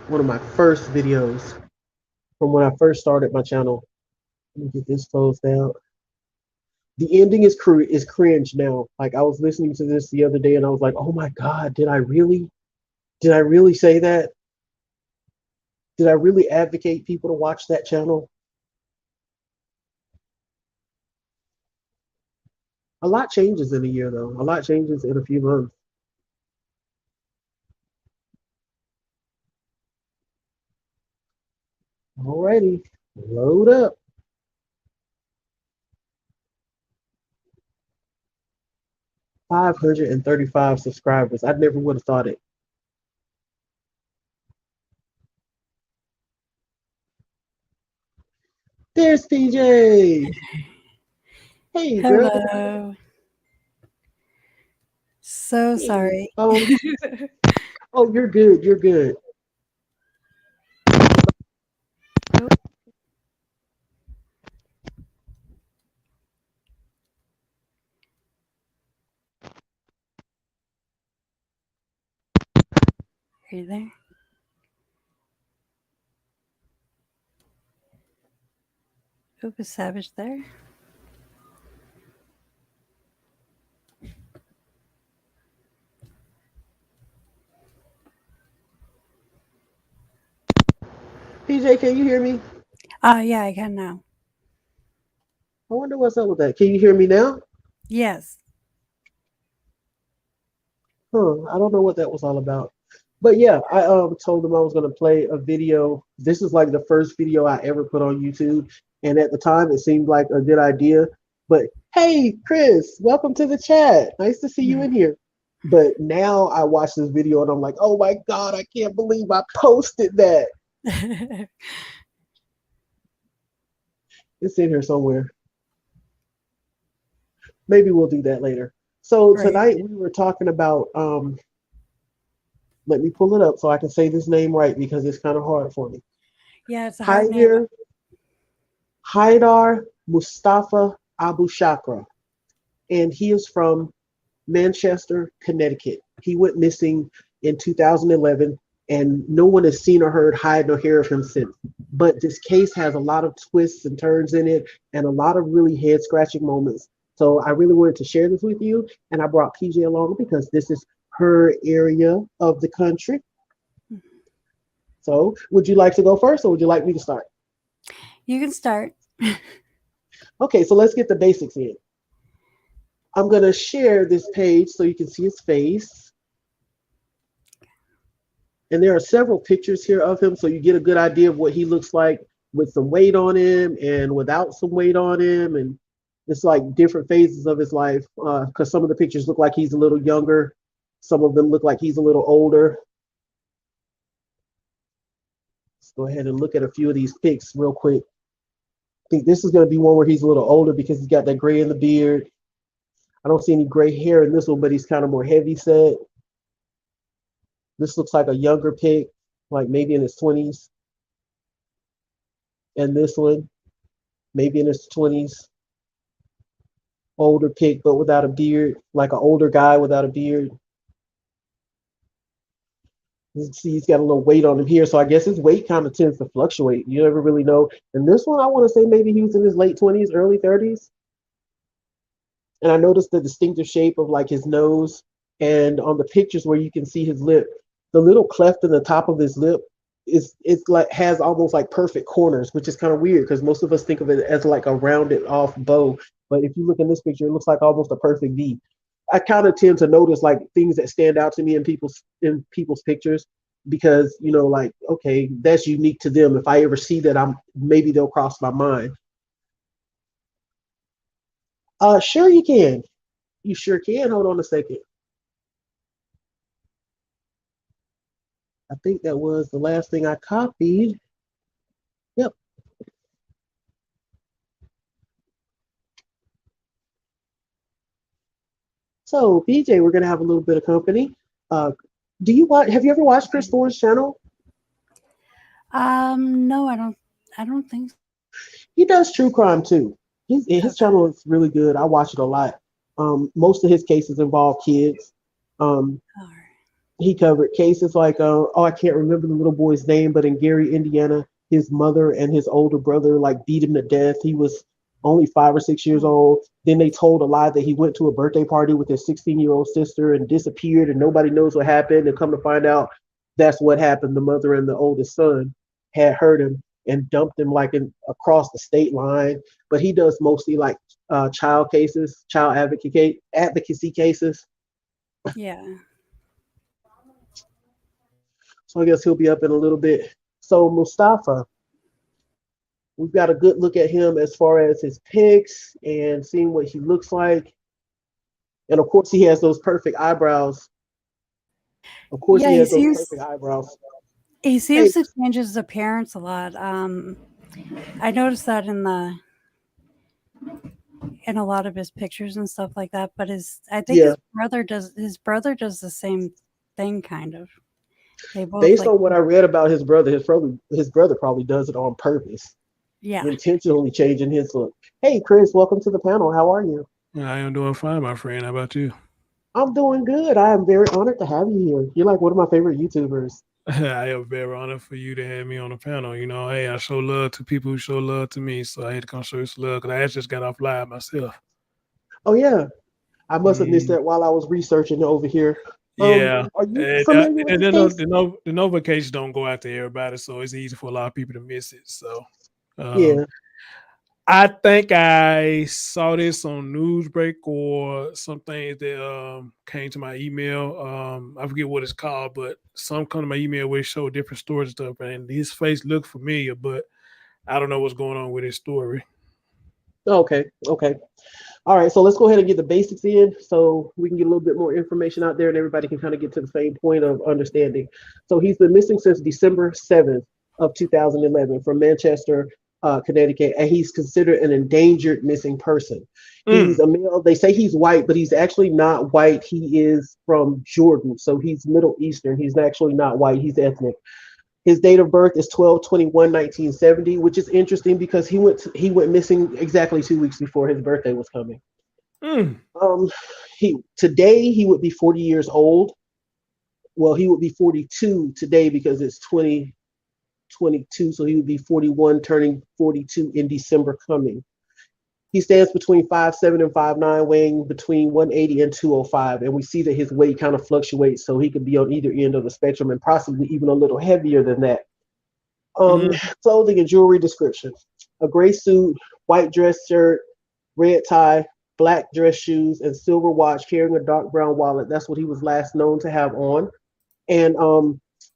one of my first videos from when I first started my channel. Let me get this closed out. The ending is cringe now. Like I was listening to this the other day and I was like, oh my God, did I really say that? Did I really advocate people to watch that channel? A lot changes in a year though. A lot changes in a few months. Alrighty, load up. 535 subscribers. I never would have thought it. There's PJ. Hey, girl. Hello. So Hey. sorry. Oh, you're good. You're good. Oh, are you there? Oh, is Savage there? PJ, can you hear me? Yeah, I can now. I wonder what's up with that. Can you hear me now? Yes. Huh. I don't know what that was all about. But yeah, I told them I was gonna play a video. This is like the first video I ever put on YouTube, and at the time it seemed like a good idea. But hey, Chris, welcome to the chat. Nice to see you in here. But now I watch this video and I'm like, oh my God, I can't believe I posted that. It's in here somewhere. Maybe we'll do that later. So Right. tonight we were talking about let me pull it up so I can say this name right because it's kind of hard for me. Yeah, it's a hard name. Haidar Haidar Mustafa Abushaqra, and he is from Manchester, Connecticut. He went missing in 2011, and no one has seen or heard hide nor hear of him since. But this case has a lot of twists and turns in it, and a lot of really head scratching moments. So I really wanted to share this with you, and I brought PJ along because this is her area of the country. So, would you like to go first, or would you like me to start? You can start. Okay, so let's get the basics in. I'm going to share this page so you can see his face. And there are several pictures here of him so you get a good idea of what he looks like with some weight on him and without some weight on him. And it's like different phases of his life because some of the pictures look like he's a little younger. Some of them look like he's a little older. Let's go ahead and look at a few of these pics real quick. I think this is going to be one where he's a little older because he's got that gray in the beard. I don't see any gray hair in this one, but he's kind of more heavy set. This looks like a younger pic, like maybe in his 20s. And this one, maybe in his 20s. Older pic, but without a beard, like an older guy without a beard. You see, he's got a little weight on him here, so I guess his weight kind of tends to fluctuate. You never really know. And this one, I want to say maybe he was in his late 20s, early 30s. And I noticed the distinctive shape of like his nose, and on the pictures where you can see his lip, the little cleft in the top of his lip is it's like has almost like perfect corners, which is kind of weird because most of us think of it as like a rounded off bow. But if you look in this picture, it looks like almost a perfect V. I kind of tend to notice like things that stand out to me in people's pictures because like okay, that's unique to them. If I ever see that, I'm maybe they'll cross my mind. Sure you can. You sure can. Hold on a second. I think that was the last thing I copied. Yep. So, BJ, we're gonna have a little bit of company. Uh, do you watch? Have you ever watched Chris Thorne's channel? No, I don't. I don't think so. He does true crime too. His Okay. channel is really good. I watch it a lot. Most of his cases involve kids. Um, All right. He covered cases like, I can't remember the little boy's name, but in Gary, Indiana, his mother and his older brother like beat him to death. He was only 5 or 6 years old. Then they told a lie that he went to a birthday party with his 16-year-old sister and disappeared, and nobody knows what happened. And come to find out, that's what happened. The mother and the oldest son had hurt him and dumped him like across the state line. But he does mostly like child cases, child advocacy cases. Yeah. So I guess he'll be up in a little bit. So Mustafa, we've got a good look at him as far as his pics and seeing what he looks like. And of course, he has those perfect eyebrows. Of course, Yeah, he has those perfect eyebrows. he Hey, seems to change his appearance a lot. I noticed that in a lot of his pictures and stuff like that. But I think yeah, his brother does the same thing kind of. They both based like on what I read about his brother probably does it on purpose, yeah. intentionally changing his look. Hey, Chris, welcome to the panel. How are you? I am doing fine, my friend. How about you? I'm doing good. I am very honored to have you here. You're like one of my favorite YouTubers. I am very honored for you to have me on the panel. You know, hey, I show love to people who show love to me, so I had to come show you some love because I actually just got off live myself. Oh yeah, I must have missed Mm, that while I was researching over here. yeah, Are you and, familiar with and this then case? the notifications don't go out to everybody, so it's easy for a lot of people to miss it. So, um, Yeah. I think I saw this on Newsbreak or something that came to my email. I forget what it's called, but some come to my email where it showed different stories and stuff, and his face looked familiar, but I don't know what's going on with his story. Okay. Okay. All right. So let's go ahead and get the basics in so we can get a little bit more information out there and everybody can kind of get to the same point of understanding. So he's been missing since December 7th of 2011 from Manchester, Connecticut, and he's considered an endangered missing person. He's Mm, a male. They say he's white, but he's actually not white. He is from Jordan. So he's Middle Eastern. He's actually not white. He's ethnic. His date of birth is 12/21/1970, which is interesting because he went missing exactly 2 weeks before his birthday was coming. mm, Um, he today he would be 40 years old. Well, he would be 42 today because it's 2022, so he would be 41, turning 42 in December coming. He stands between 5'7" and 5'9", weighing between 180 and 205, and we see that his weight kind of fluctuates, so he could be on either end of the spectrum and possibly even a little heavier than that. Um, mm, Clothing and jewelry description: a gray suit, white dress shirt, red tie, black dress shoes, and silver watch, carrying a dark brown wallet. That's what he was last known to have on. And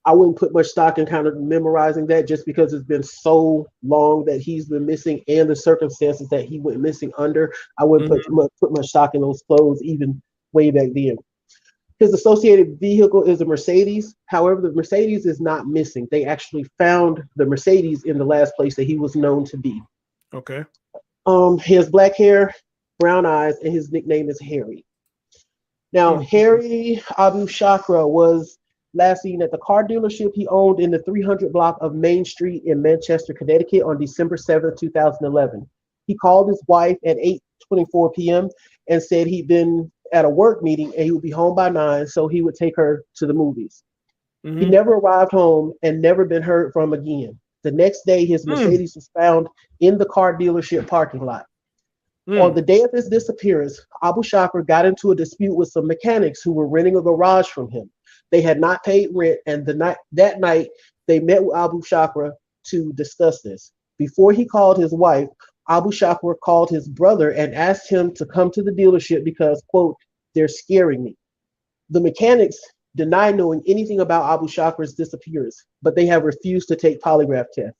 I wouldn't put much stock in kind of memorizing that just because it's been so long that he's been missing and the circumstances that he went missing under. I wouldn't mm, put much stock in those clothes even way back then. His associated vehicle is a Mercedes. However, the Mercedes is not missing. They actually found the Mercedes in the last place that he was known to be. okay. He has black hair, brown eyes, and his nickname is Harry. Now, Mm, Harry Abushaqra was last seen at the car dealership he owned in the 300 block of Main Street in Manchester, Connecticut on December 7th, 2011. He called his wife at 8:24 p.m. and said he'd been at a work meeting and he would be home by 9, so he would take her to the movies. He mm, never arrived home and never been heard from again. The next day, his mm, Mercedes was found in the car dealership parking lot. On mm, the day of his disappearance, Abu Shakr got into a dispute with some mechanics who were renting a garage from him. They had not paid rent, and that night they met with Abu Shakr to discuss this. Before he called his wife, Abu Shakr called his brother and asked him to come to the dealership because, quote, they're scaring me. The mechanics deny knowing anything about Abu Shakr's disappearance, but they have refused to take polygraph tests.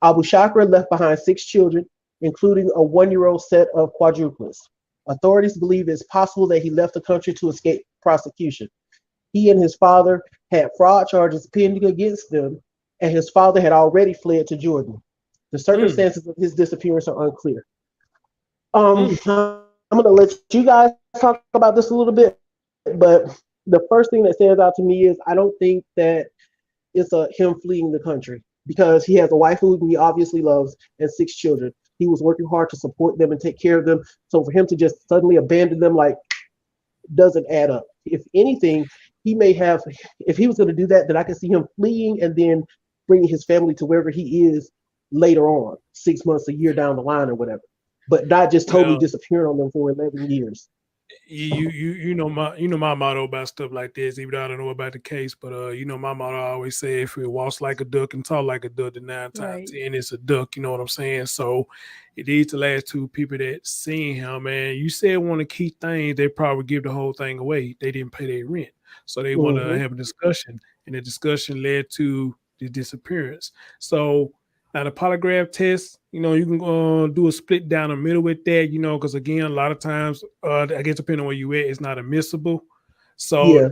Abu Shakra left behind 6 children, including a 1-year-old set of quadruplets. Authorities believe it's possible that he left the country to escape prosecution. He and his father had fraud charges pending against them, and his father had already fled to Jordan. The mm, circumstances of his disappearance are unclear. mm. I'm going to let you guys talk about this a little bit, but the first thing that stands out to me is I don't think that it's him fleeing the country because he has a wife who he obviously loves and 6 children. He was working hard to support them and take care of them. So for him to just suddenly abandon them like doesn't add up. If anything, he may have, if he was going to do that, then I could see him fleeing and then bringing his family to wherever he is later on, 6 months, a year down the line or whatever, but not just totally Well, disappearing on them for 11 years. you know my motto about stuff like this, even though I don't know about the case, but you know my motto, I always say, if it walks like a duck and talk like a duck, then 9 times Right. 10 it's a duck. You know what I'm saying? So it is the last two people that seen him, man. You said want to keep things, they probably give the whole thing away. They didn't pay their rent, so they want to Mm-hmm. have a discussion, and the discussion led to the disappearance. So now the polygraph test, you know, you can do a split down the middle with that, you know, because again, a lot of times, I guess depending on where you at, it's not admissible. So Yeah,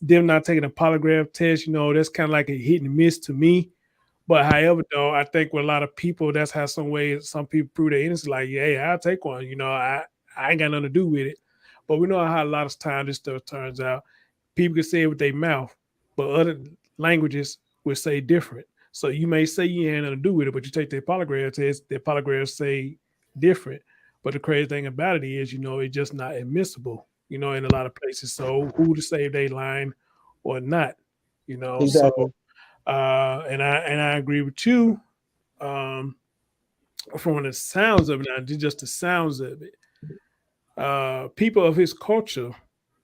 them not taking a polygraph test, you know, that's kind of like a hit and miss to me. But however, though, I think with a lot of people, that's how some people prove their innocence. Like, yeah, hey, I'll take one. You know, I ain't got nothing to do with it. But we know how a lot of times this stuff turns out. People can say it with their mouth, but other languages will say different. So you may say you ain't nothing to do with it, but you take the polygraph test, the polygraph say different. But the crazy thing about it is, you know, it's just not admissible, you know, in a lot of places. So who to say if they lying or not, you know? So exactly. and I agree with you. Um, from the sounds of it, now just the sounds of it. People of his culture, you know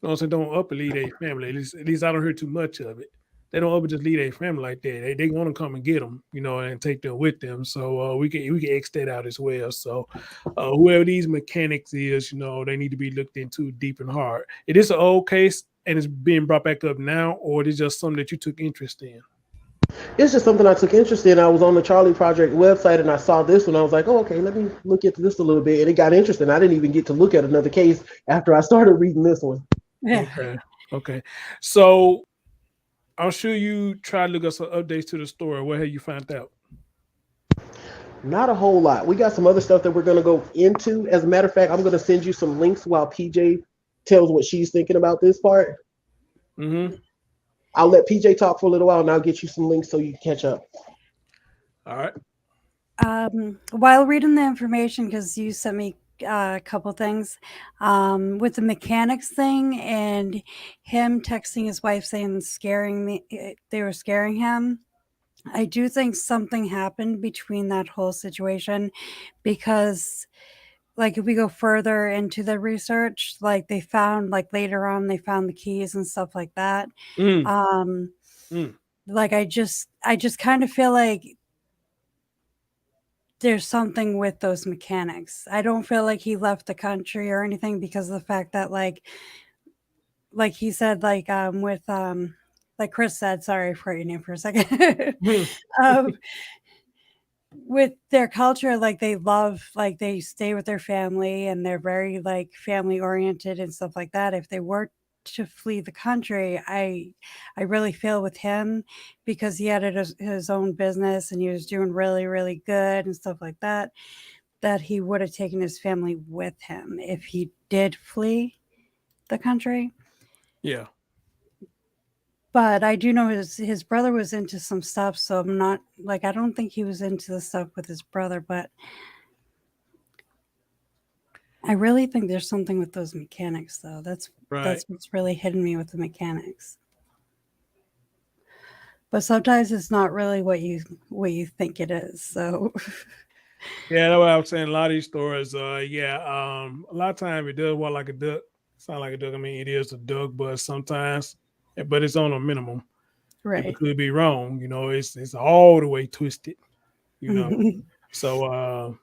what I'm saying, don't up and leave their family. At least I don't hear too much of it. They don't up and just leave their family like that. They want to come and get them, you know, and take them with them. So we can X that out as well. So whoever these mechanics is, you know, they need to be looked into deep and hard. It is an old case and it's being brought back up now, or it is just something that you took interest in. It's just something I took interest in. I was on the Charlie Project website and I saw this one. I was like, oh, okay, let me look into this a little bit. And it got interesting. I didn't even get to look at another case after I started reading this one. Yeah. Okay. Okay. So I'm sure you try to look up some updates to the story. What have you found out? Not a whole lot. We got some other stuff that we're going to go into. As a matter of fact, I'm going to send you some links while PJ tells what she's thinking about this part. Mm-hmm. I'll let PJ talk for a little while and I'll get you some links so you can catch up. All right. While reading the information, because you sent me a couple things with the mechanics thing and him texting his wife saying scaring me, they were scaring him. I do think something happened between that whole situation because, like, if we go further into the research, like they found, like later on, they found the keys and stuff like that. Mm, Um, mm. like I just kind of feel like there's something with those mechanics. I don't feel like he left the country or anything because of the fact that like he said, like Chris said, sorry for your name for a second. Mm. um with their culture, like they love, like they stay with their family and they're very like family oriented and stuff like that. If they were to flee the country, I really feel with him because he had his own business and he was doing really really good and stuff like that, that he would have taken his family with him if he did flee the country. Yeah. But I do know his brother was into some stuff, so I'm not like, I don't think he was into the stuff with his brother, but I really think there's something with those mechanics though. That's Right. what's really hitting me with the mechanics. But sometimes it's not really what you think it is. So Yeah, that's what I was saying. A lot of these stories, yeah, a lot of times it does walk like a duck, sound like a duck. I mean, it is a duck, but sometimes, but it's on a minimum. People right. could be wrong, you know. It's all the way twisted, you know. So,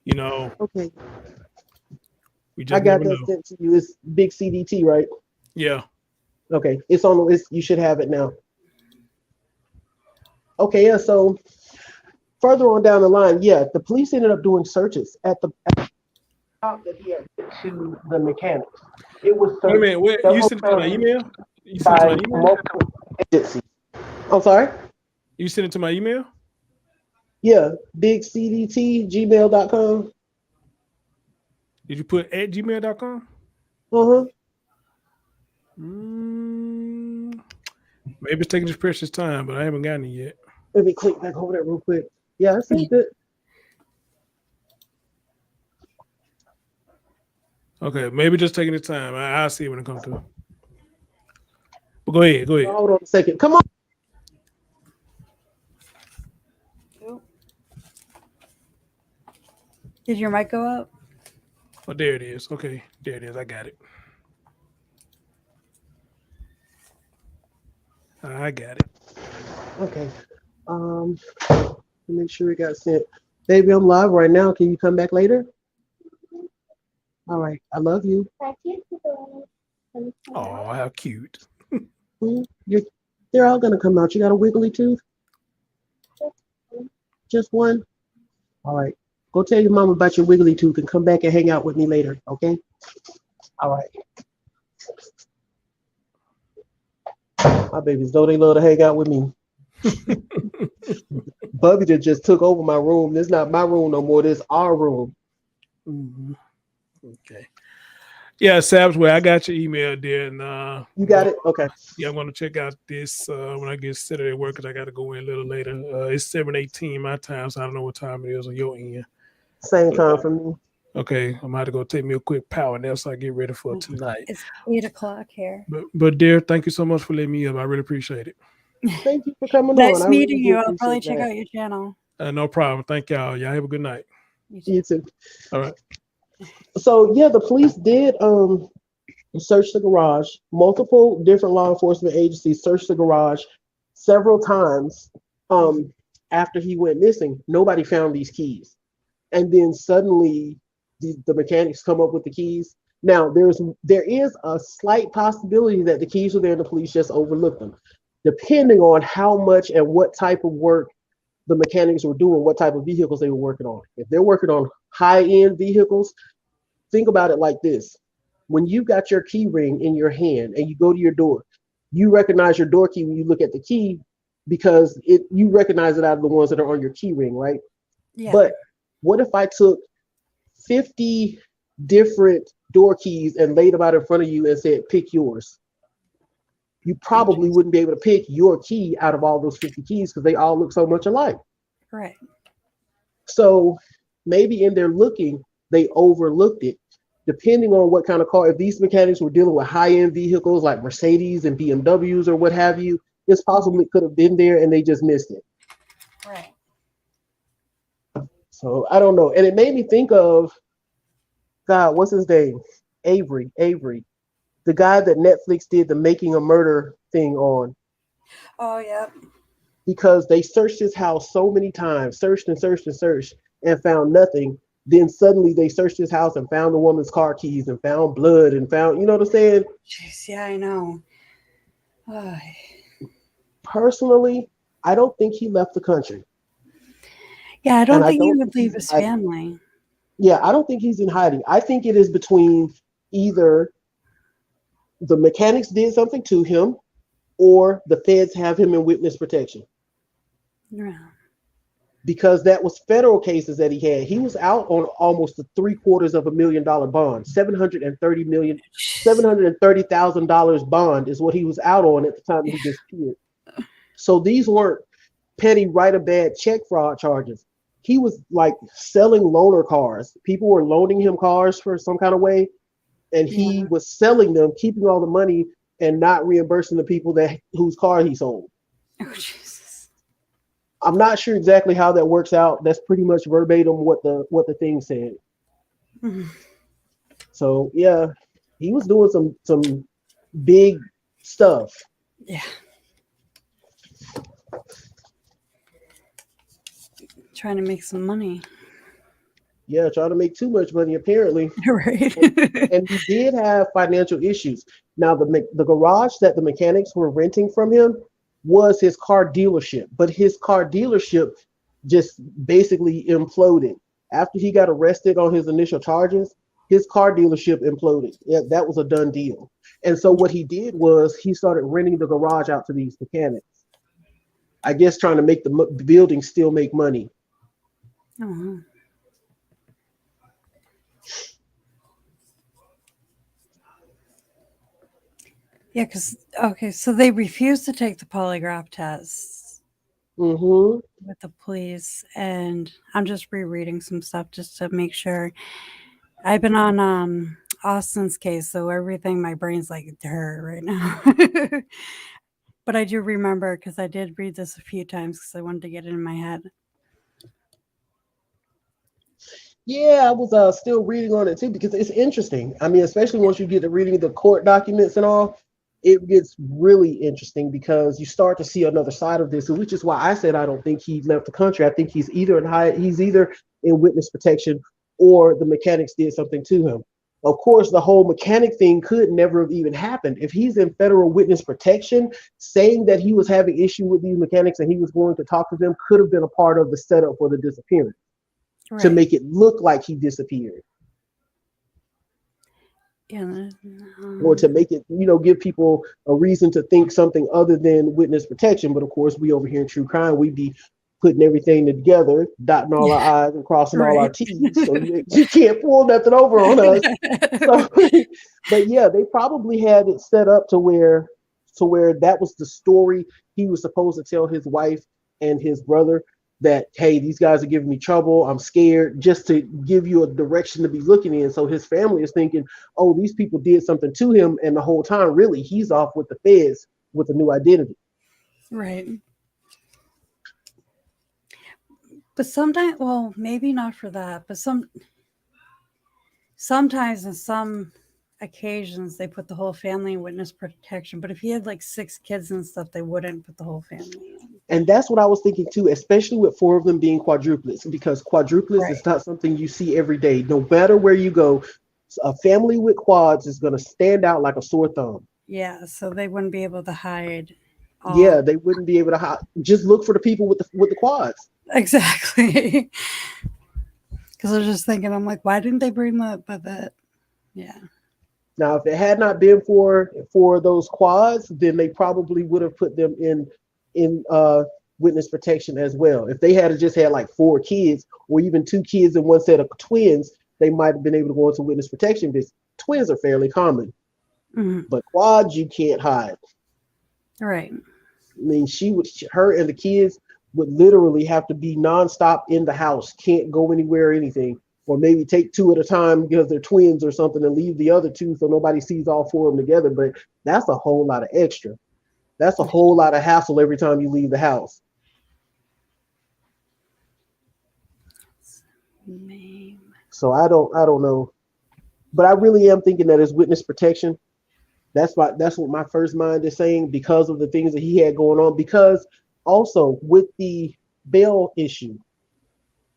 you know, Okay. we I just got never that know. sent to you. It's big CDT, right? Yeah. Okay. It's on the list. You should have it now. Okay, yeah, so further on down the line, yeah, the police ended up doing searches at the shop that he had to the mechanics. It was Wait a searched minute. Wait, you several sent it to my times email? You sent it to by my email? multiple agencies. I'm sorry? You sent it to my email? Yeah, bigcdt@gmail.com. Did you put at gmail.com? Uh-huh. Mm, maybe it's taking this precious time, but I haven't gotten it yet. Let me click back over that real quick. Yeah, I sent it. Okay, maybe just taking the time. I'll see it when it comes through. But go ahead. Hold on a second. Come on. Did your mic go up? Oh, there it is. Okay, there it is. I got it. I got it. Okay. Make sure it got sent. Baby, I'm live right now. Can you come back later? All right. I love you. Oh, how cute. They're all gonna come out. You got a wiggly tooth? Just one? All right. Go tell your mom about your wiggly tooth and come back and hang out with me later, okay? All right. My babies, though they love to hang out with me. Bubby just took over my room. This is not my room no more. This is our room. Mm-hmm. Okay. Yeah, Sabs, well, I got your email there, and you got it. Okay. Yeah, I'm gonna check out this when I get set at work because I got to go in a little later. It's 7:18 my time, so I don't know what time it is on your end. Same time for me. Okay, I'm about to go take me a quick power nap so I get ready for tonight. It's 8:00 here. But dear, thank you so much for letting me up. I really appreciate it. Thank you for coming nice on. meeting you. I'll probably check out your channel. No problem. Thank y'all. Y'all have a good night. You too. All right. So yeah, the police did search the garage. Multiple different law enforcement agencies searched the garage several times after he went missing. Nobody found these keys. And then suddenly the mechanics come up with the keys. Now there is a slight possibility that the keys were there and the police just overlooked them, depending on how much and what type of work the mechanics were doing, what type of vehicles they were working on. If they're working on high-end vehicles, think about it like this. When you've got your key ring in your hand and you go to your door, you recognize your door key when you look at the key because you recognize it out of the ones that are on your key ring, right? Yeah. But what if I took 50 different door keys and laid them out in front of you and said, pick yours? You probably wouldn't be able to pick your key out of all those 50 keys because they all look so much alike. Right. So maybe in their looking, they overlooked it. Depending on what kind of car, if these mechanics were dealing with high-end vehicles like Mercedes and BMWs or what have you, it's possible it could have been there and they just missed it. Right. So I don't know. And it made me think of, God, what's his name? Avery. The guy that Netflix did the Making a Murder thing on. Oh, yeah. Because they searched his house so many times, searched and found nothing. Then suddenly they searched his house and found the woman's car keys and found blood and found, you know what I'm saying? Jeez, yeah, I know. Personally, I don't think he left the country. Yeah, I don't think he would leave his family. Yeah, I don't think he's in hiding. I think it is between either the mechanics did something to him or the feds have him in witness protection. Yeah. Because that was federal cases that he had. He was out on almost $750,000 bond. $730,000 bond is what he was out on at the time he disappeared. So these weren't petty write-a-bad check fraud charges. He was like selling loaner cars. People were loaning him cars for some kind of way, and he was selling them, keeping all the money, and not reimbursing the people whose car he sold. Oh, Jesus. I'm not sure exactly how that works out. That's pretty much verbatim what the thing said. Mm-hmm. So yeah, he was doing some big stuff. Yeah. Trying to make some money. Yeah, trying to make too much money apparently. Right. and he did have financial issues. Now the garage that the mechanics were renting from him was his car dealership, but his car dealership just basically imploded. After he got arrested on his initial charges, his car dealership imploded. Yeah, that was a done deal. And so what he did was he started renting the garage out to these mechanics. I guess trying to make the building still make money. Uh-huh. Yeah, so they refused to take the polygraph tests with the police, and I'm just rereading some stuff just to make sure. I've been on Austin's case, so everything my brain's like to her right now. But I do remember because I did read this a few times because I wanted to get it in my head. Yeah, I was still reading on it too because it's interesting. I mean, especially once you get to reading the court documents and all, it gets really interesting because you start to see another side of this, which is why I said I don't think he left the country. I think he's either in witness protection or the mechanics did something to him. Of course, the whole mechanic thing could never have even happened. If he's in federal witness protection, saying that he was having issue with these mechanics and he was going to talk to them could have been a part of the setup for the disappearance to Right. make it look like he disappeared. Yeah. Or to make it, give people a reason to think something other than witness protection. But of course, we over here in true crime, we be putting everything together, dotting all our I's and crossing all our Right. T's. So you can't pull nothing over on us. So, but yeah, they probably had it set up to where that was the story he was supposed to tell his wife and his brother, that, hey, these guys are giving me trouble, I'm scared, just to give you a direction to be looking in. So his family is thinking, oh, these people did something to him, and the whole time really he's off with the feds with a new identity. Right. But sometimes, well, maybe not for that, but sometimes in some occasions they put the whole family in witness protection. But if he had like 6 kids and stuff, they wouldn't put the whole family in. And that's what I was thinking too, especially with 4 of them being quadruplets, because quadruplets Right. is not something you see every day. No matter where you go, a family with quads is going to stand out like a sore thumb. Yeah, so they wouldn't be able to hide Yeah, they wouldn't be able to just look for the people with the quads. Exactly. Because I was just thinking, I'm like, why didn't they bring up that? Yeah. Now, if it had not been for those quads, then they probably would have put them in witness protection as well. If they had just had like 4 kids or even 2 kids and one set of twins, they might have been able to go into witness protection because twins are fairly common. Mm-hmm. But quads, you can't hide. Right. I mean, her and the kids would literally have to be nonstop in the house, can't go anywhere or anything, or maybe take 2 at a time because they're twins or something and leave the other 2 so nobody sees all 4 of them together. But that's a whole lot of extra. That's a whole lot of hassle every time you leave the house. So I don't know, but I really am thinking that it's witness protection. That's what my first mind is saying, because of the things that he had going on. Because also with the bail issue,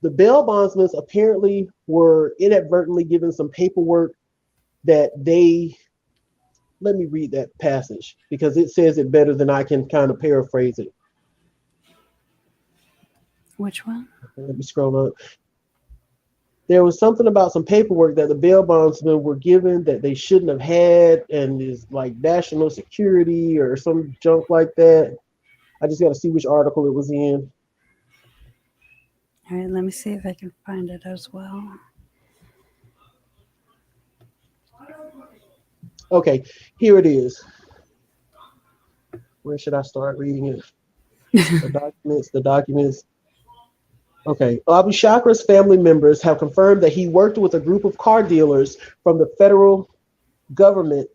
the bail bondsmen apparently were inadvertently given some paperwork that they. Let me read that passage because it says it better than I can kind of paraphrase it. Which one? Let me scroll up. There was something about some paperwork that the bail bondsmen were given that they shouldn't have had, and is like national security or some junk like that. I just got to see which article it was in. All right, let me see if I can find it as well. Okay, here it is. Where should I start reading it? The documents. Okay, Abushaqra's family members have confirmed that he worked with a group of car dealers from the federal government,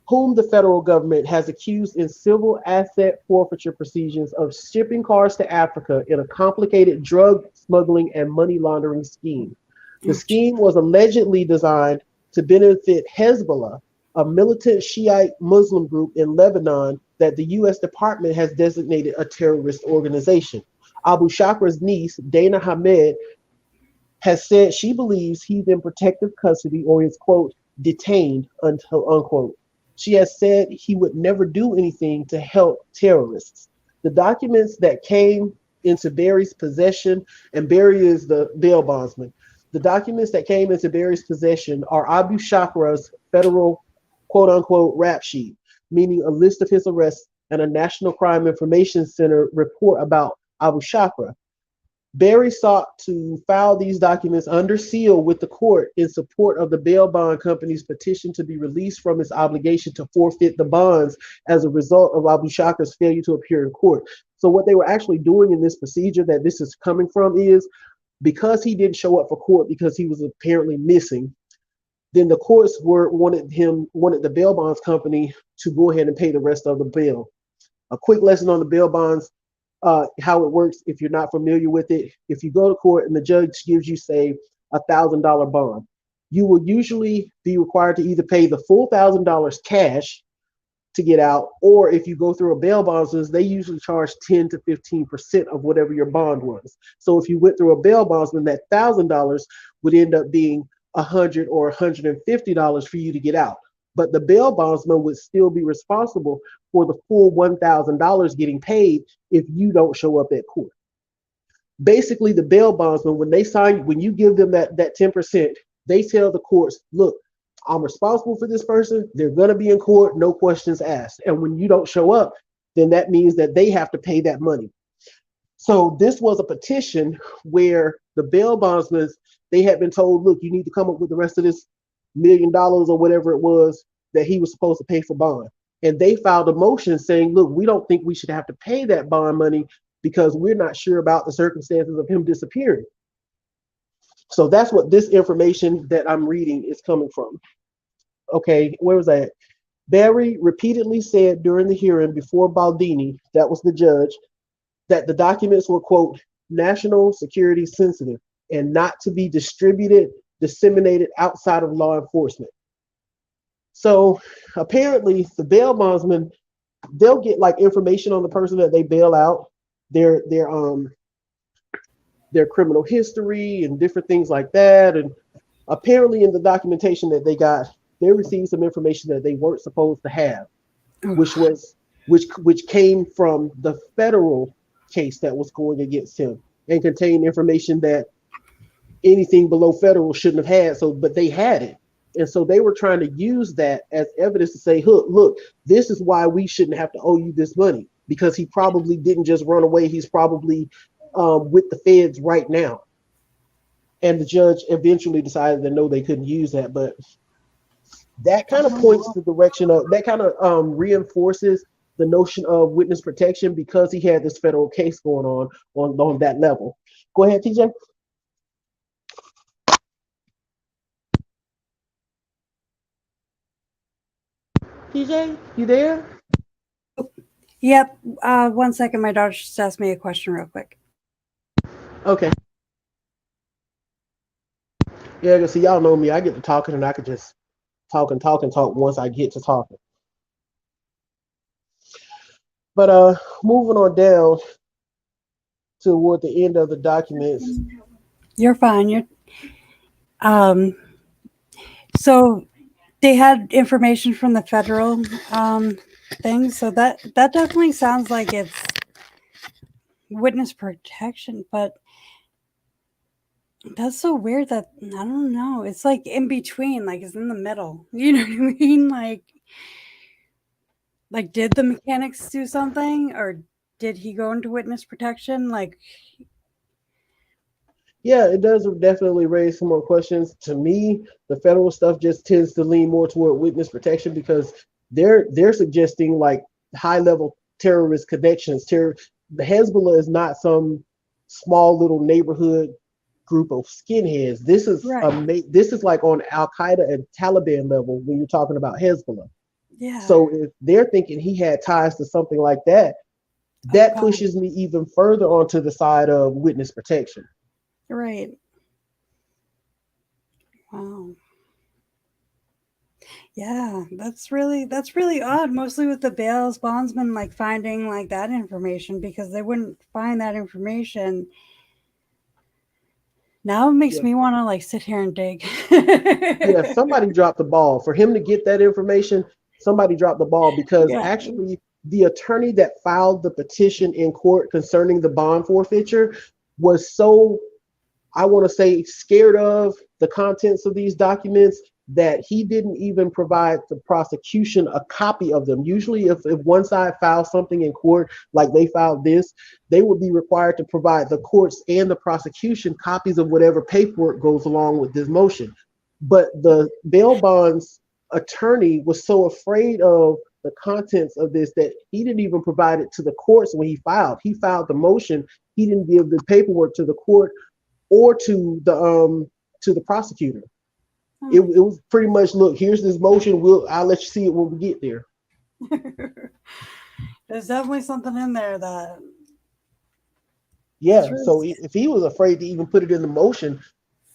whom the federal government has accused in civil asset forfeiture proceedings of shipping cars to Africa in a complicated drug smuggling and money laundering scheme. The scheme was allegedly designed to benefit Hezbollah, a militant Shiite Muslim group in Lebanon that the U.S. Department has designated a terrorist organization. Abushaqra's niece, Dana Hamed, has said she believes he's in protective custody or is, quote, detained, unquote. She has said he would never do anything to help terrorists. The documents that came into Barry's possession, and Barry is the bail bondsman, the documents that came into Barry's possession are Abushaqra's federal, quote unquote, rap sheet, meaning a list of his arrests, and a National Crime Information Center report about Abushaqra. Barry sought to file these documents under seal with the court in support of the bail bond company's petition to be released from its obligation to forfeit the bonds as a result of Abushaqra's failure to appear in court. So what they were actually doing in this procedure that this is coming from is, because he didn't show up for court because he was apparently missing, then the courts wanted the bail bonds company to go ahead and pay the rest of the bill. A quick lesson on the bail bonds, how it works if you're not familiar with it. If you go to court and the judge gives you, say, $1,000 bond, you will usually be required to either pay the full $1,000 cash to get out, or if you go through a bail bondsman, they usually charge 10 to 15% of whatever your bond was. So if you went through a bail bondsman, that $1,000 would end up being $100 or $150 for you to get out. But the bail bondsman would still be responsible for the full $1,000 getting paid if you don't show up at court. Basically, the bail bondsman, when you give them that 10%, they tell the courts, look, I'm responsible for this person. They're going to be in court, no questions asked. And when you don't show up, then that means that they have to pay that money. So this was a petition where the bail bondsmen, they had been told, look, you need to come up with the rest of this $1 million or whatever it was that he was supposed to pay for bond. And they filed a motion saying, look, we don't think we should have to pay that bond money because we're not sure about the circumstances of him disappearing. So that's what this information that I'm reading is coming from. Okay, where was that? Barry repeatedly said during the hearing before Baldini, that was the judge, that the documents were, quote, national security sensitive and not to be disseminated outside of law enforcement. So apparently the bail bondsman, they'll get like information on the person that they bail out, their criminal history and different things like that. And apparently in the documentation that they got, they received some information that they weren't supposed to have, which came from the federal case that was going against him and contained information that anything below federal shouldn't have had. So, but they had it. And so they were trying to use that as evidence to say, look, this is why we shouldn't have to owe you this money, because he probably didn't just run away. He's probably with the feds right now. And the judge eventually decided that no, they couldn't use that. But that kind of points the direction of, that kind of reinforces the notion of witness protection because he had this federal case going on that level. Go ahead, TJ. TJ, you there? Yep. 1 second. My daughter just asked me a question real quick. Okay. Yeah, see, y'all know me. I get to talking and I could just talk once I get to talking. But moving on down toward the end of the documents. You're fine. So they had information from the federal thing. So that definitely sounds like it's witness protection, but that's so weird that, I don't know. It's like in between, like it's in the middle. You know what I mean? Like did the mechanics do something, or did he go into witness protection? Like, yeah, it does definitely raise some more questions. To me, the federal stuff just tends to lean more toward witness protection because they're suggesting like high level terrorist connections. The Hezbollah is not some small little neighborhood group of skinheads. This is right. This is like on Al Qaeda and Taliban level when you're talking about Hezbollah. Yeah. So if they're thinking he had ties to something like that, that pushes me even further onto the side of witness protection. Right. Wow. Yeah, that's really odd. Mostly with the bails bondsman like finding like that information, because they wouldn't find that information. Now it makes me want to like sit here and dig. Yeah, somebody dropped the ball. For him to get that information, somebody dropped the ball because actually the attorney that filed the petition in court concerning the bond forfeiture was so, I want to say, scared of the contents of these documents that he didn't even provide the prosecution a copy of them. Usually if one side files something in court, like they filed this, they would be required to provide the courts and the prosecution copies of whatever paperwork goes along with this motion. But the bail bonds attorney was so afraid of the contents of this that he didn't even provide it to the courts when he filed. He filed the motion. He didn't give the paperwork to the court or to the prosecutor. It was pretty much, look, here's this motion. I'll let you see it when we get there. There's definitely something in there that. Yeah. So if he was afraid to even put it into motion,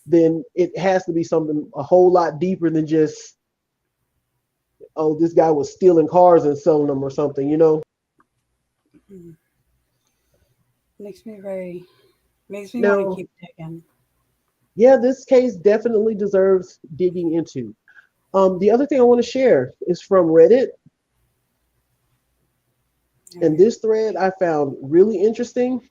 then it has to be something a whole lot deeper than just, oh, this guy was stealing cars and selling them or something, you know? Makes me want to keep digging. Yeah, this case definitely deserves digging into. The other thing I want to share is from Reddit. And this thread I found really interesting.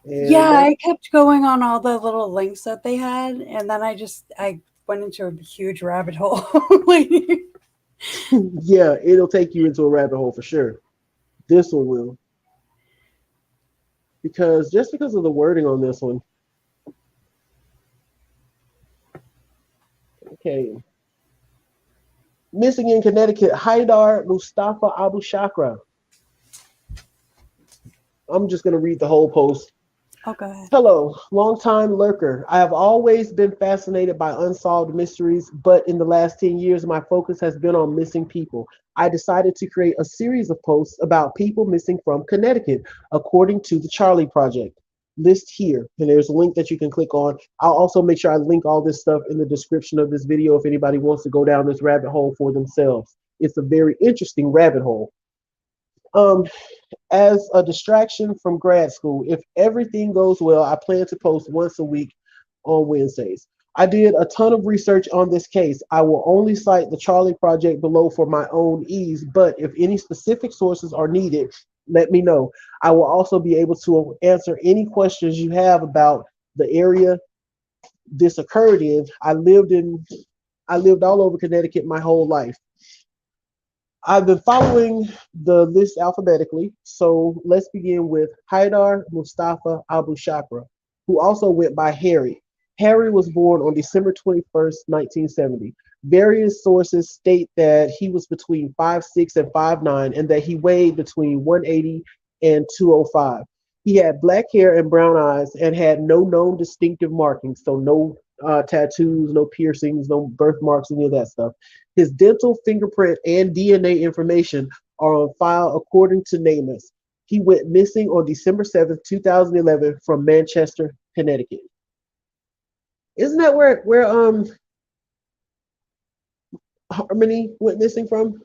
And I kept going on all the little links that they had, and then I went into a huge rabbit hole. Yeah, it'll take you into a rabbit hole for sure. This one will. Because of the wording on this one. Okay. Missing in Connecticut, Haidar Mustafa Abushaqra. I'm just going to read the whole post. Oh, go ahead. Hello, longtime lurker. I have always been fascinated by unsolved mysteries, but in the last 10 years, my focus has been on missing people. I decided to create a series of posts about people missing from Connecticut, according to the Charlie Project. List here, and there's a link that you can click on. I'll also make sure I link all this stuff in the description of this video if anybody wants to go down this rabbit hole for themselves. It's a very interesting rabbit hole. As a distraction from grad school, if everything goes well, I plan to post once a week on Wednesdays. I did a ton of research on this case. I will only cite the Charlie Project below for my own ease, but if any specific sources are needed, let me know. I will also be able to answer any questions you have about the area this occurred in. I lived all over Connecticut my whole life. I've been following the list alphabetically, so let's begin with Haidar Mustafa Abushaqra, who also went by Harry. Harry was born on December 21st, 1970. Various sources state that he was between 5'6" and 5'9", and that he weighed between 180 and 205. He had black hair and brown eyes and had no known distinctive markings, so no tattoos, no piercings, no birthmarks, any of that stuff. His dental, fingerprint, and DNA information are on file according to NamUs. He went missing on December 7th, 2011 from Manchester, Connecticut. Isn't that where Harmony went missing from?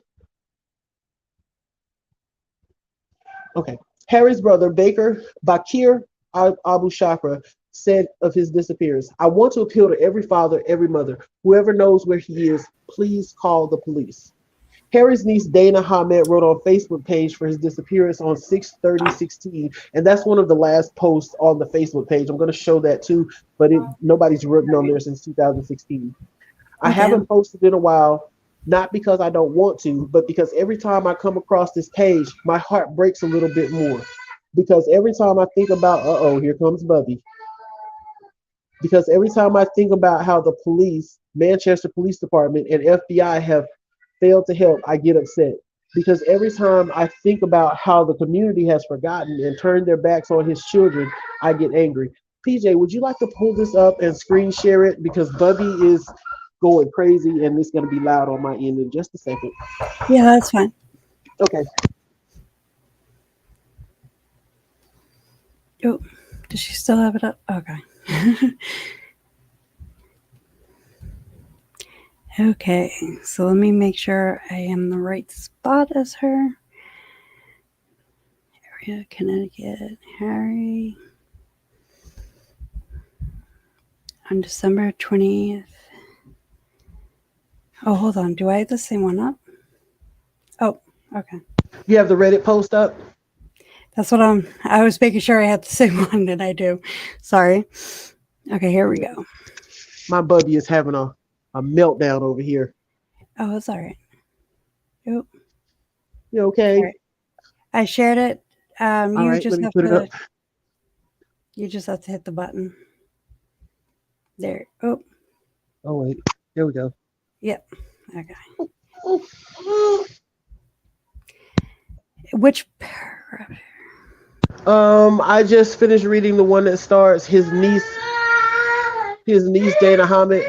Okay. Harry's brother, Bakir Abushaqra, said of his disappearance, I want to appeal to every father, every mother. Whoever knows where he is, please call the police. Harry's niece, Dana Hamed, wrote on Facebook page for his disappearance on 6/30/16, and that's one of the last posts on the Facebook page. I'm going to show that too, but nobody's written on there since 2016. I haven't posted in a while, not because I don't want to, but because every time I come across this page, my heart breaks a little bit more. Because every time I think about, here comes Bubby. Because every time I think about how the police, Manchester Police Department and FBI have failed to help, I get upset. Because every time I think about how the community has forgotten and turned their backs on his children, I get angry. PJ, would you like to pull this up and screen share it? Because Bubby is going crazy and it's going to be loud on my end in just a second. Yeah, that's fine. Okay. Oh, does she still have it up? Okay. Okay, so let me make sure I am in the right spot as her. Area, Connecticut, Harry. On December 20th. Oh, hold on. Do I have the same one up? Oh, okay. You have the Reddit post up? That's what I was making sure I had the same one, and I do. Sorry. Okay, here we go. My Bubby is having a meltdown over here. Oh, it's all right. Oh. You okay? Right. I shared it. All right, just let me have put it up. You just have to hit the button. There. Oh. Oh wait. There we go. Yep. Okay. Which paragraph? I just finished reading the one that starts his niece Dana Hamed.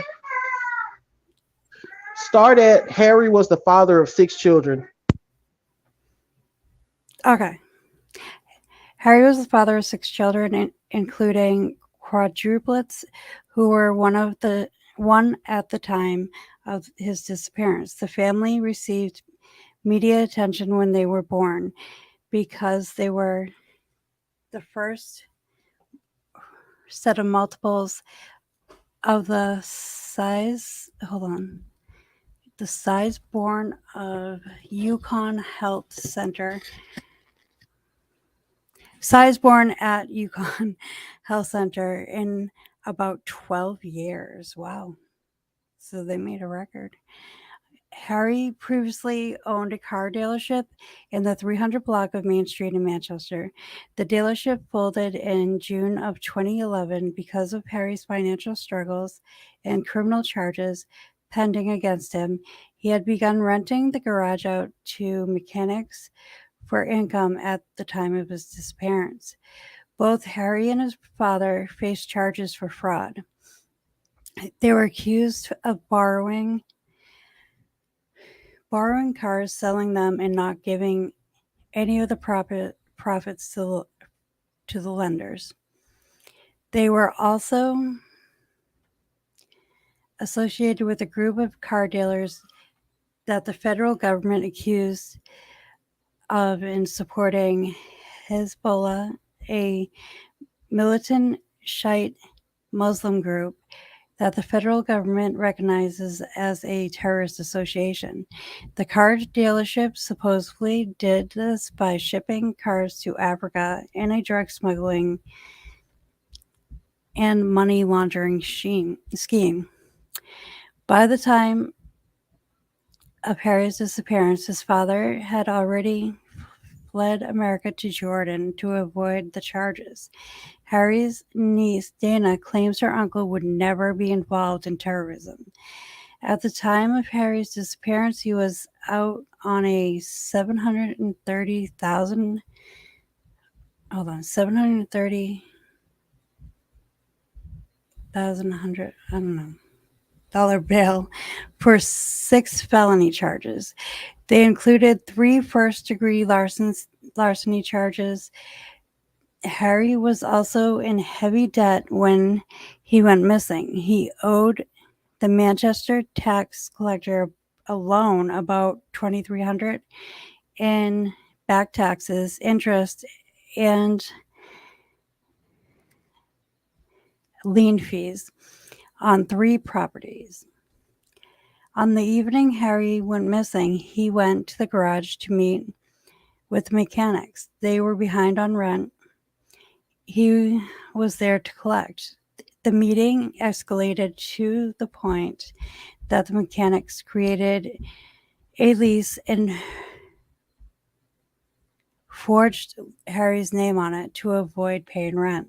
Start at Harry was the father of 6 children. Okay. Harry was the father of 6 children, including quadruplets, who were one at the time of his disappearance. The family received media attention when they were born because they were the first set of multiples of the size. Hold on. The size born of UConn Health Center. Size born at UConn Health Center in about 12 years. Wow. So they made a record. Harry previously owned a car dealership in the 300 block of Main Street in Manchester. The dealership folded in June of 2011 because of Harry's financial struggles and criminal charges pending against him. He had begun renting the garage out to mechanics for income at the time of his disappearance. Both Harry and his father faced charges for fraud. They were accused of borrowing cars, selling them, and not giving any of the profits to the lenders. They were also associated with a group of car dealers that the federal government accused of in supporting Hezbollah, a militant Shiite Muslim group that the federal government recognizes as a terrorist association. The car dealership supposedly did this by shipping cars to Africa in a drug smuggling and money laundering scheme. By the time of Harry's disappearance, his father had already fled America to Jordan to avoid the charges. Harry's niece, Dana, claims her uncle would never be involved in terrorism. At the time of Harry's disappearance, he was out on a $730,000 bail for 6 felony charges. They included 3 first-degree larceny charges. Harry was also in heavy debt when he went missing. He owed the Manchester tax collector alone about $2,300 in back taxes, interest, and lien fees on 3 properties. On the evening Harry went missing, he went to the garage to meet with mechanics. They were behind on rent. He was there to collect. The meeting escalated to the point that the mechanics created a lease and forged Harry's name on it to avoid paying rent.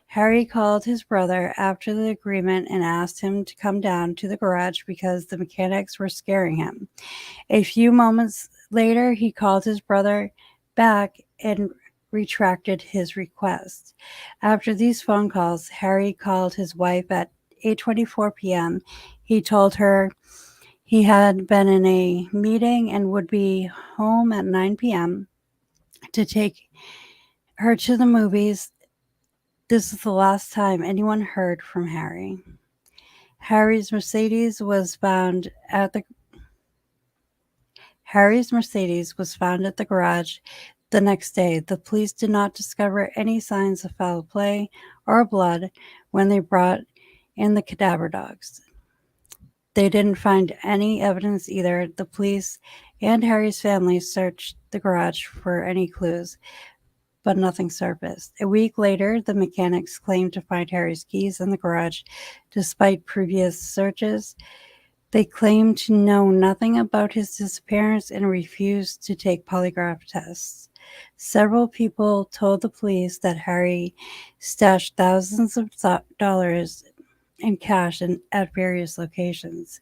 Harry called his brother after the agreement and asked him to come down to the garage because the mechanics were scaring him. A few moments later, he called his brother back and retracted his request. After these phone calls, Harry called his wife at 8:24 p.m. He told her he had been in a meeting and would be home at 9 p.m. to take her to the movies. This is the last time anyone heard from Harry. Harry's Mercedes was found at the garage the next day. The police did not discover any signs of foul play or blood when they brought in the cadaver dogs. They didn't find any evidence either. The police and Harry's family searched the garage for any clues, but nothing surfaced. A week later, the mechanics claimed to find Harry's keys in the garage despite previous searches. They claimed to know nothing about his disappearance and refused to take polygraph tests. Several people told the police that Harry stashed thousands of dollars in cash at various locations.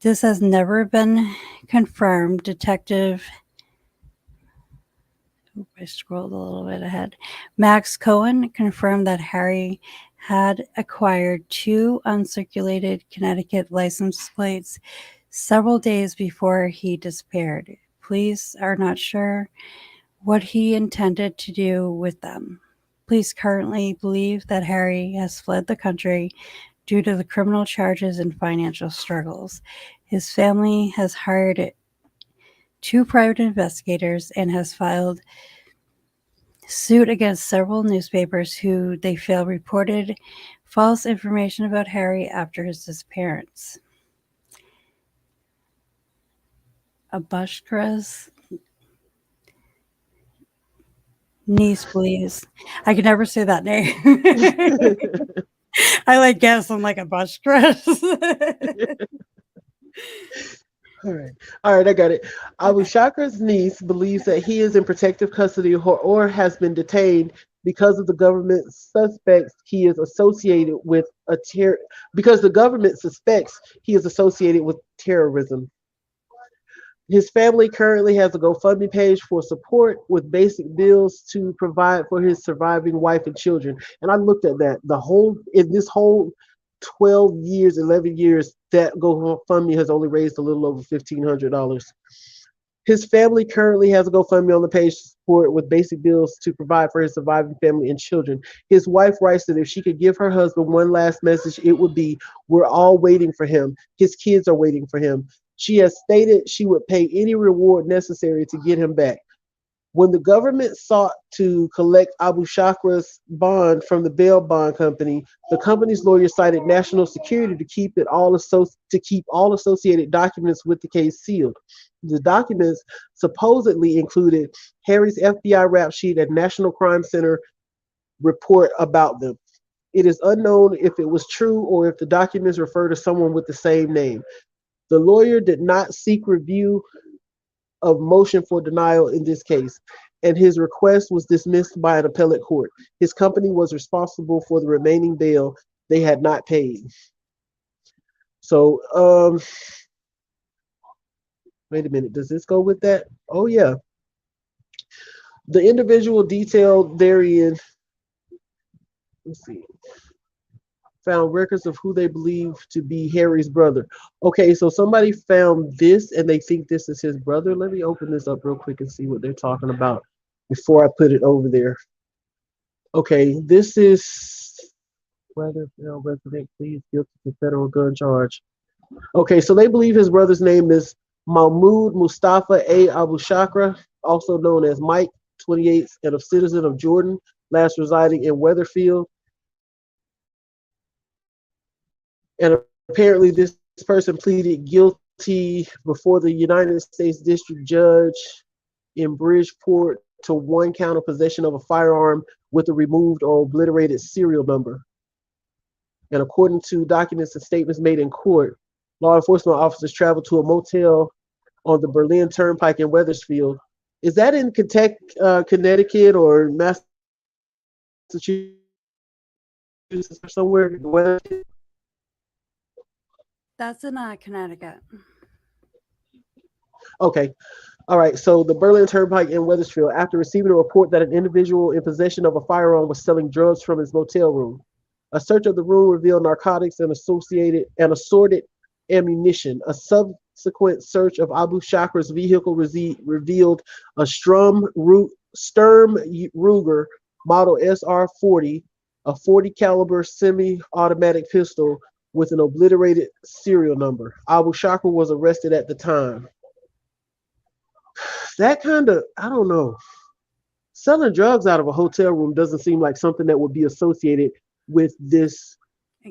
This has never been confirmed. I scrolled a little bit ahead. Max Cohen confirmed that Harry had acquired 2 uncirculated Connecticut license plates several days before he disappeared. Police are not sure what he intended to do with them. Police currently believe that Harry has fled the country due to the criminal charges and financial struggles. His family has hired 2 private investigators and has filed suit against several newspapers who they feel reported false information about Harry after his disappearance. Abushaqra's niece believes. I can never say that name. I like guess I'm like Abushaqra. All right, I got it. Abushaqra's niece believes that he is in protective custody or has been detained because of the government suspects he is associated with because the government suspects he is associated with terrorism. His family currently has a GoFundMe page for support with basic bills to provide for his surviving wife and children. And I looked at that. In this whole 12 years, 11 years, that GoFundMe has only raised a little over $1,500. His family currently has a GoFundMe on the page to support with basic bills to provide for his surviving family and children. His wife writes that if she could give her husband one last message, it would be, "We're all waiting for him. His kids are waiting for him." She has stated she would pay any reward necessary to get him back. When the government sought to collect Abushaqra's bond from the bail bond company, the company's lawyer cited national security to keep all associated documents with the case sealed. The documents supposedly included Harry's FBI rap sheet and National Crime Center report about them. It is unknown if it was true or if the documents refer to someone with the same name. The lawyer did not seek review of motion for denial in this case, and his request was dismissed by an appellate court. His company was responsible for the remaining bail they had not paid. So, wait a minute, does this go with that? Oh yeah. The individual detailed therein, let's see, found records of who they believe to be Harry's brother. Okay, so somebody found this and they think this is his brother. Let me open this up real quick and see what they're talking about before I put it over there. Okay, this is whether resident pleads guilty to federal gun charge. Okay, so they believe his brother's name is Mahmoud Mustafa Abushaqra, also known as Mike, 28, and a citizen of Jordan, last residing in Weatherfield. And apparently this person pleaded guilty before the United States District Judge in Bridgeport to 1 count of possession of a firearm with a removed or obliterated serial number. And according to documents and statements made in court, law enforcement officers traveled to a motel on the Berlin Turnpike in Wethersfield. Is that in Connecticut or Massachusetts or somewhere? That's in Connecticut. Okay. All right. So the Berlin Turnpike in Wethersfield, after receiving a report that an individual in possession of a firearm was selling drugs from his motel room. A search of the room revealed narcotics and assorted ammunition. A subsequent search of Abushaqra's vehicle revealed a Sturm Ruger model SR-40, a 40 caliber semi-automatic pistol with an obliterated serial number. Abushaqra was arrested at the time. That kind of, I don't know. Selling drugs out of a hotel room doesn't seem like something that would be associated with this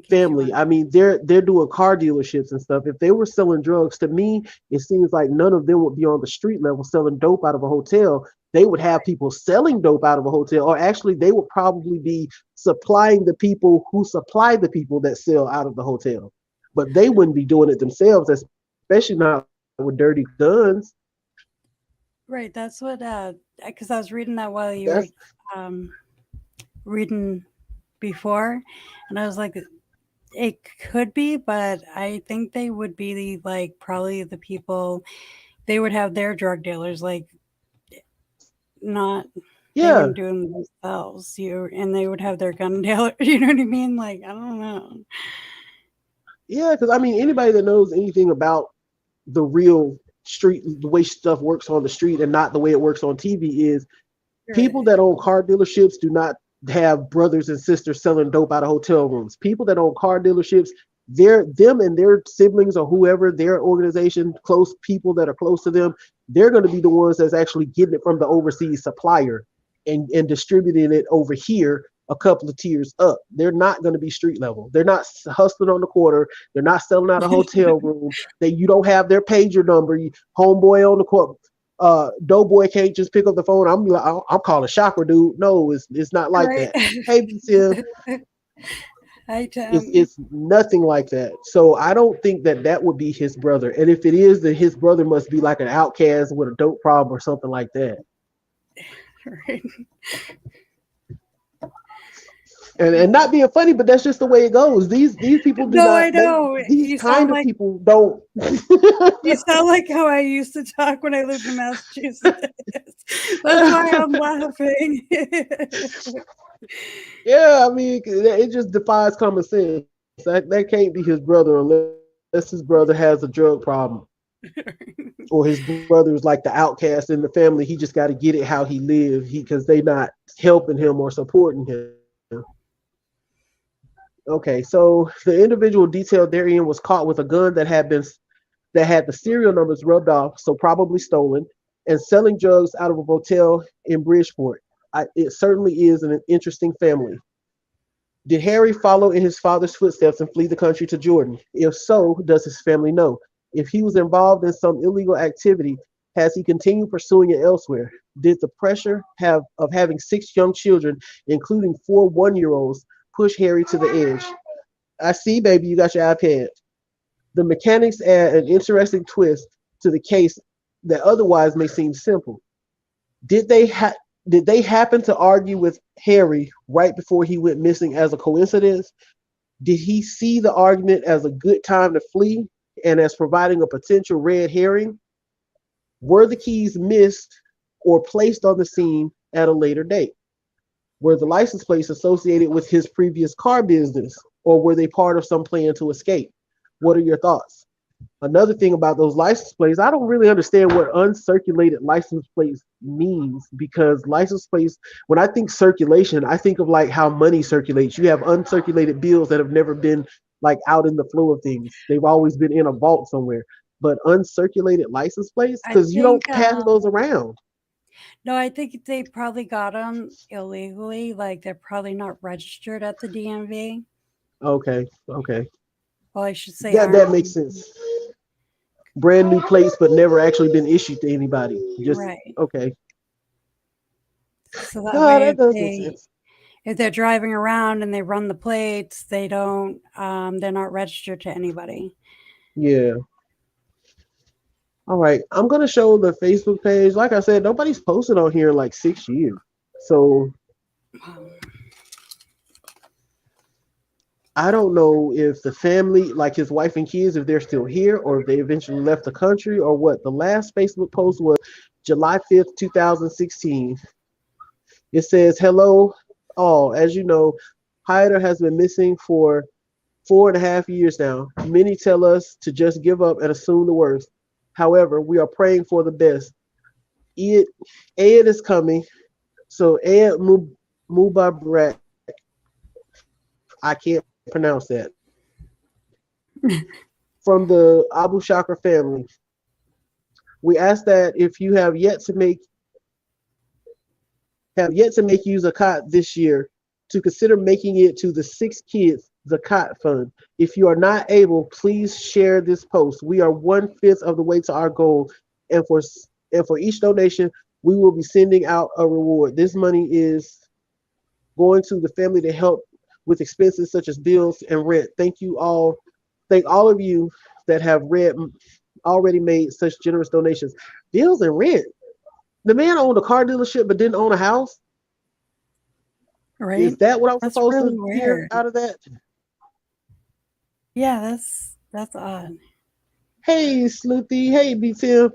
family. I mean, they're doing car dealerships and stuff. If they were selling drugs, to me, it seems like none of them would be on the street level selling dope out of a hotel. They would have people selling dope out of a hotel, or actually they would probably be supplying the people who supply the people that sell out of the hotel. But they wouldn't be doing it themselves, especially not with dirty guns. Right, that's what, because I was reading that while you were reading before, and I was like, it could be, but I think they would be like probably the people, they would have their drug dealers, like not, they wouldn't do them themselves, and they would have their gun dealer, you know what I mean? Like, I don't know. Yeah, because I mean, anybody that knows anything about the real street, the way stuff works on the street and not the way it works on TV is people that own car dealerships do not have brothers and sisters selling dope out of hotel rooms. People that own car dealerships, them and their siblings or whoever, their organization, close people that are close to them, they're going to be the ones that's actually getting it from the overseas supplier and distributing it over here a couple of tiers up. They're not going to be street level. They're not hustling on the corner. They're not selling out a hotel room. You don't have their pager number. Homeboy on the court. Doughboy can't just pick up the phone. I'm calling Chakra, dude. No, it's not like that. Hey, BTM. It's nothing like that. So I don't think that would be his brother. And if it is, then his brother must be like an outcast with a dope problem or something like that. Right. And not being funny, but that's just the way it goes. These people do not. I know. These kind of people don't. You sound like how I used to talk when I lived in Massachusetts. That's why I'm laughing. Yeah, I mean, it just defies common sense. That can't be his brother unless his brother has a drug problem. Or his brother is like the outcast in the family. He just got to get it how he lives because they not helping him or supporting him. Okay, so the individual detailed therein was caught with a gun that had the serial numbers rubbed off, so probably stolen, and selling drugs out of a motel in Bridgeport. It certainly is an interesting family. Did Harry follow in his father's footsteps and flee the country to Jordan? If so, does his family know? If he was involved in some illegal activity, has he continued pursuing it elsewhere? Did the pressure of having 6 young children, including 4 one-year-olds, push Harry to the edge? I see, baby, you got your iPad. The mechanics add an interesting twist to the case that otherwise may seem simple. Did they happen to argue with Harry right before he went missing as a coincidence? Did he see the argument as a good time to flee and as providing a potential red herring? Were the keys missed or placed on the scene at a later date? Were the license plates associated with his previous car business, or were they part of some plan to escape? What are your thoughts? Another thing about those license plates, I don't really understand what uncirculated license plates means, because license plates, when I think circulation, I think of like how money circulates. You have uncirculated bills that have never been like out in the flow of things. They've always been in a vault somewhere. But uncirculated license plates, because you don't pass those around. No, I think they probably got them illegally. Like they're probably not registered at the DMV. Okay. Well, I should say that makes sense. Brand new plates, but never actually been issued to anybody. Just right. Okay. So that way, if they're driving around and they run the plates, they don't. They're not registered to anybody. Yeah. All right, I'm gonna show the Facebook page. Like I said, nobody's posted on here in like 6 years. So I don't know if the family, like his wife and kids, if they're still here or if they eventually left the country or what. The last Facebook post was July 5th, 2016. It says, "Hello all. As you know, Haidar has been missing for 4.5 years now. Many tell us to just give up and assume the worst. However, we are praying for the best. Ed is coming. So Ed Mubarak, I can't pronounce that. From the Abushaqra family. We ask that if you have yet to make use of zakat this year, to consider making it to the 6 kids zakat fund. If you are not able, please share this post. We are 1/5 of the way to our goal, and for each donation, we will be sending out a reward. This money is going to the family to help with expenses such as bills and rent. Thank all of you that have already made such generous donations. Bills and rent. The man owned a car dealership but didn't own a house. Right? Is that what I'm supposed to hear out of that? Yeah, that's odd. Hey, Sleuthy. Hey, B-Tim.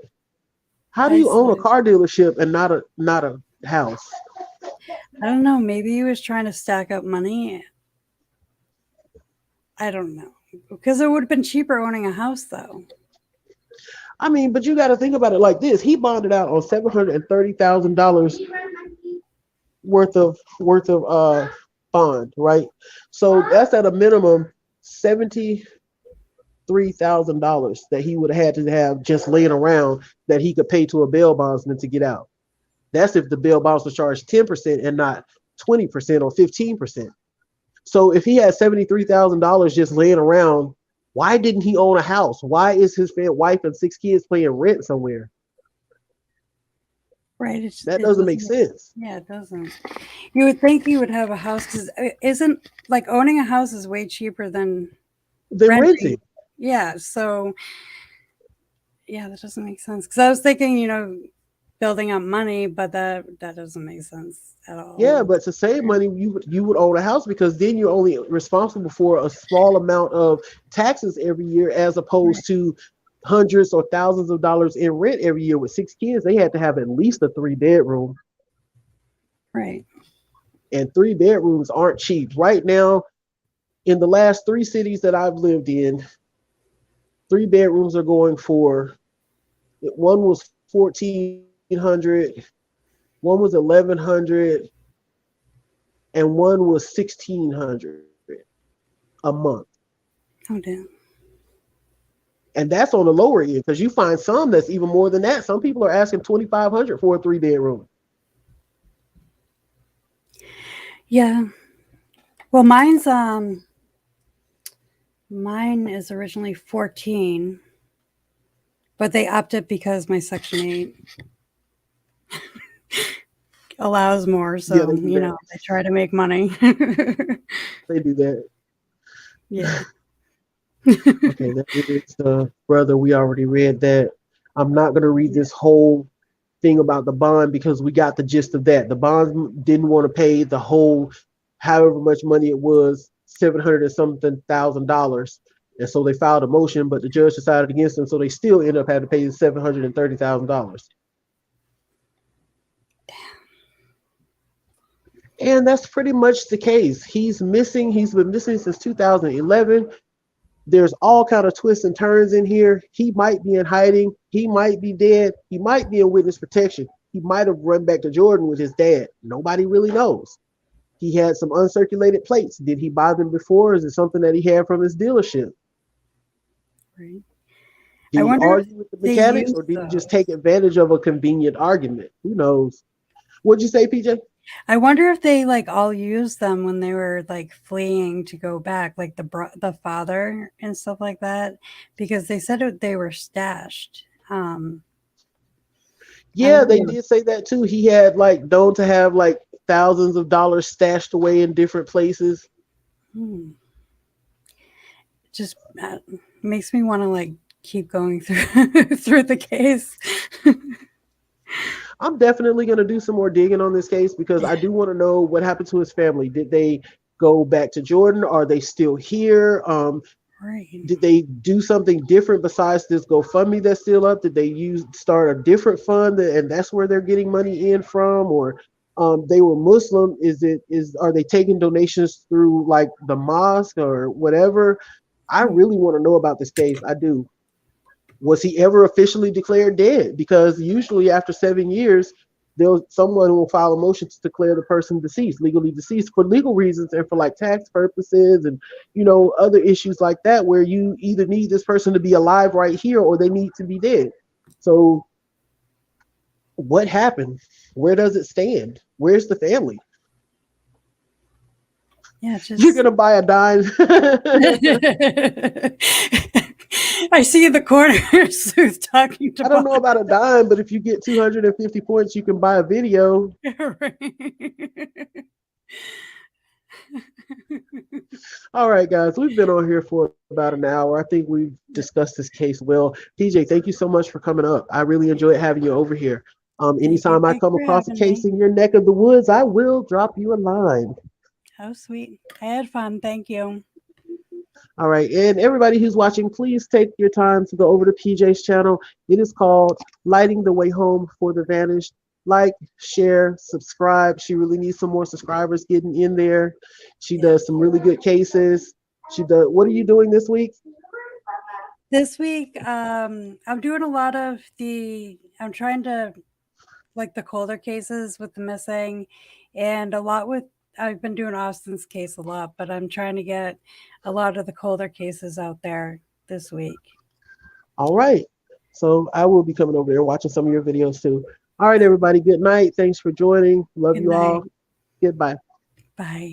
How do you own a car dealership and not a house? I don't know. Maybe he was trying to stack up money. I don't know. Because it would have been cheaper owning a house, though. I mean, but you got to think about it like this. He bonded out on $730,000 worth of bond, right? So that's at a minimum $73,000 that he would have had to have just laying around that he could pay to a bail bondsman to get out. That's if the bail bondsman charged 10% and not 20% or 15%. So if he had $73,000 just laying around, why didn't he own a house? Why is his wife and 6 kids paying rent somewhere? Right. That doesn't make sense. Yeah, it doesn't. You would think you would have a house because isn't like owning a house is way cheaper than renting. Yeah. So, yeah, that doesn't make sense. Because I was thinking, building up money, but that doesn't make sense at all. Yeah, but to save money, you would own a house because then you're only responsible for a small amount of taxes every year, as opposed to hundreds or thousands of dollars in rent every year. With 6 kids, they had to have at least a 3-bedroom. Right. And 3 bedrooms aren't cheap. Right now, in the last 3 cities that I've lived in, 3 bedrooms are going for, one was $1,400, one was $1,100, and one was $1,600 a month. Oh, damn. And that's on the lower end, because you find some that's even more than that. Some people are asking $2,500 for a 3-bedroom. Yeah. Well, mine is originally 14, but they upped it because my Section 8 allows more. So, they try to make money. They do that. Yeah. Okay, that is brother. We already read that. I'm not going to read this whole thing about the bond because we got the gist of that. The bonds didn't want to pay the whole, however much money it was, $700 and something thousand, and so they filed a motion, but the judge decided against them, so they still end up having to pay $730,000. And that's pretty much the case. He's missing. He's been missing since 2011. There's all kind of twists and turns in here. He might be in hiding. He might be dead. He might be in witness protection. He might have run back to Jordan with his dad. Nobody really knows. He had some uncirculated plates. Did he buy them before? Is it something that he had from his dealership? Right. Did he argue with the mechanics, or did he just take advantage of a convenient argument? Who knows? What'd you say, PJ? I wonder if they all used them when they were fleeing to go back, like the father and stuff like that, because they said they were stashed. Yeah, they did say that too. He had known to have thousands of dollars stashed away in different places. Just makes me want to keep going through the case. I'm definitely going to do some more digging on this case because I do want to know what happened to his family. Did they go back to Jordan? Are they still here? Right. Did they do something different besides this GoFundMe that's still up? Did they start a different fund and that's where they're getting money in from? Or they were Muslim? Are they taking donations through the mosque or whatever? I really want to know about this case. I do. Was he ever officially declared dead? Because usually after 7 years, someone will file a motion to declare the person deceased, legally deceased, for legal reasons and for tax purposes and other issues like that, where you either need this person to be alive right here or they need to be dead. So what happened? Where does it stand? Where's the family? Yeah, you're gonna buy a dime. I see in the corner Sooth talking to I don't know about a dime, but if you get 250 points, you can buy a video. All right, guys, we've been on here for about an hour. I think we've discussed this case well. PJ, thank you so much for coming up. I really enjoyed having you over here. Anytime I come across a case in your neck of the woods, I will drop you a line. Oh, sweet. I had fun. Thank you. All right, and everybody who's watching, please take your time to go over to PJ's channel. It is called Lighting the Way Home for the Vanished. Like, share, subscribe. She really needs some more subscribers getting in there. She does some really good cases. What are you doing this week? This week, I'm doing a lot of I'm trying to, like, the colder cases with the missing, and I've been doing Austin's case a lot, but I'm trying to get a lot of the colder cases out there this week. All right. So I will be coming over there watching some of your videos too. All right, everybody. Good night. Thanks for joining. Love Good you all. night. Goodbye. Bye.